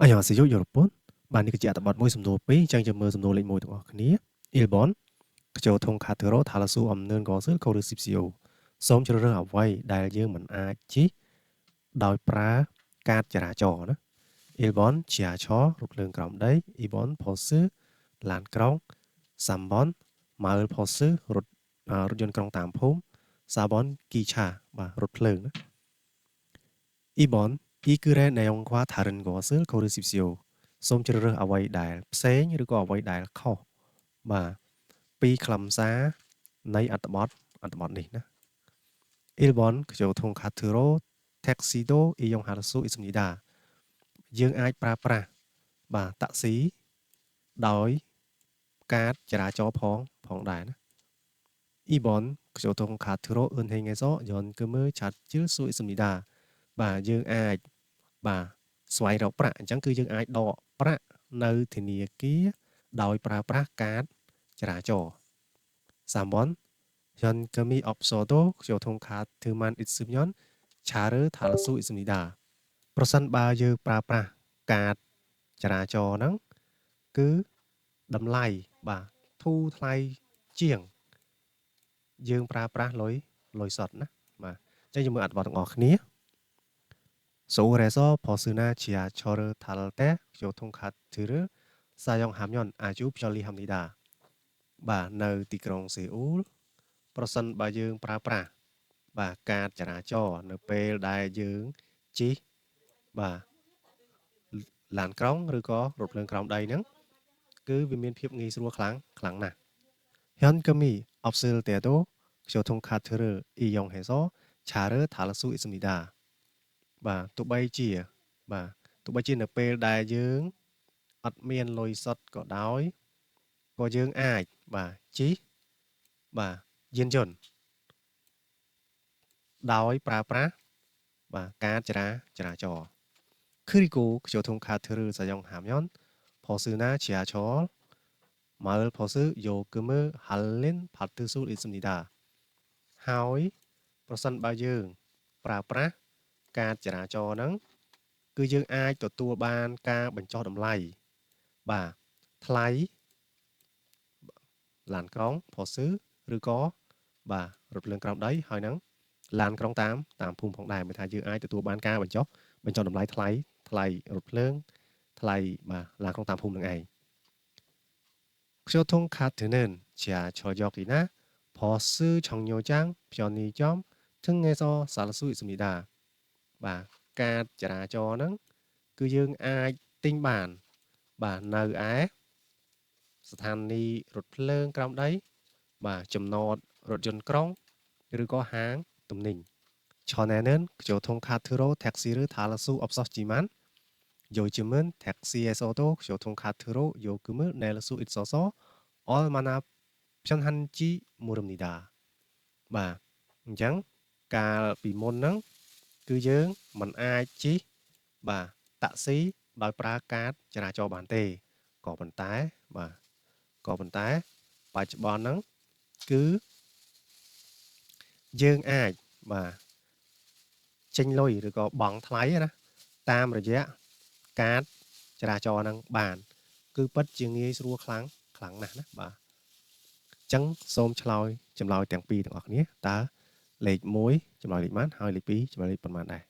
안녕하세요, 여러분. 많이 그지 아다맛 모이 숨도 빼 장점을 숨도 레이 모이 동어 크니 1번 그저 통 카드로 달수 없는 것을 고르십시오. 솜 저를 아와이 달យើងមិន អាច ជិះ ដោយប្រើកាតចរាចរណ៍ណា 1번 지하철 រថភ្លើងក្រោមដី 2번 버스 ឡានក្រុង 3번 마을 버스 រថយន្តក្រុងតាមភូមិ 4번 기차 បាទរថភ្លើងណា 2번 이 글의 내용과 다른 것을 고르십시오. 솜ជ្រើសរើសអ្វីដែលផ្សេងឬក៏អ្វីដែលខុសបាទពីខ្លឹមសារនៃអត្ថបទនេះណា 1번 교통 카드로 택시도 이용할 수 있습니다. យើងអាចប្រើប្រាស់បាទតាក់ស៊ីដោយកាតចរាចរណ៍ផងដែរណា 2번 교통 카드로 은행에서 연금을 찾을 수 있습니다. បាទយើងអាចបាទស្វែងរកប្រាក់អញ្ចឹងគឺយើងអាចដកប្រាក់នៅធនាគារដោយប្រើប្រាស់កាតចរាចរណ៍ 3번 현금이 없어도 교통카드만 있으면 차를 탈 수 있습니다. ប្រសិនបើយើងប្រើប្រាស់កាតចរាចរណ៍ហ្នឹងគឺតម្លៃបាទធូរថ្លៃជាងយើងប្រើប្រាស់លុយសុទ្ធណាបាទអញ្ចឹងយើងមើលអត្ថបទទាំងអស់គ្នា 서울에서 버스나 지하철을 탈 때 교통카드를 사용하면 아주 편리합니다. បាទនៅទីក្រុងសេអ៊ូលប្រសិនបើយើងប្រើប្រាស់បាទកាតចរាចរណ៍នៅពេលដែលយើងជិះបាទឡានក្រុងឬក៏រថភ្លើងក្រោមដីហ្នឹងគឺវាមានភាពងាយស្រួលខ្លាំងណាស់ 현금이 없을 때도 교통카드를 이용해서 차를 탈 수 있습니다. បាទទោះបីជានៅពេលដែលយើងអត់មានលុយសុទ្ធក៏ដោយក៏យើងអាចបាទជិះបាទយានយន្តដោយប្រើប្រាស់បាទការចរាចរណ៍ 그리고 교통카드를 사용하면 버스나 지하철, 마을 버스 요금을 할인 받을 수 있습니다. ហើយប្រសិនបើយើងប្រើប្រាស់ការចរាចរណ៍ហ្នឹងគឺយើងអាចទទួលបានការបញ្ចុះតម្លៃបាទថ្លៃឡានក្រុង 버스 ឬក៏បាទរថភ្លើងក្រោមដីហើយនឹងឡានក្រុងតាមភូមិផងដែរមានថាយើងអាចទទួលបានការបញ្ចុះតម្លៃថ្លៃរថភ្លើងថ្លៃបាទឡានក្រុងតាមភូមិនឹងឯង 교통카드는 지하철역이나 버스 정류장, 편의점 등에서 살 수 있습니다. បាទការចរាចរណ៍ហ្នឹងគឺយើងអាចទិញបានបាទនៅឯស្ថានីយ៍រថភ្លើងក្រោមដីបាទចំណតរថយន្តក្រុងឬក៏ហាងទំនិញ 전에는 교통카드로 택시를 탈 수 없었지만 요즘은 택시에서도 교통카드로 요금을 낼 수 있어서 얼마나 편한지 모릅니다. បាទអញ្ចឹងកាលពីមុនហ្នឹងគឺយើងមិនអាចជិះបាទតាក់ស៊ីដោយប្រើកាតចរាចរណ៍បានទេក៏ប៉ុន្តែបច្ចុប្បន្នហ្នឹងគឺយើងអាចបាទចេញលុយឬក៏បង់ថ្លៃណាតាមរយៈកាតចរាចរណ៍ហ្នឹងបានគឺពិតជាងាយស្រួលខ្លាំងណាស់ណាបាទអញ្ចឹងសូមឆ្លើយចម្លើយទាំងពីរទាំងអស់គ្នាតើលេខ1ចម្លើយលេខប៉ុន្មានហើយលេខ2ចម្លើយលេខប៉ុន្មានដែរ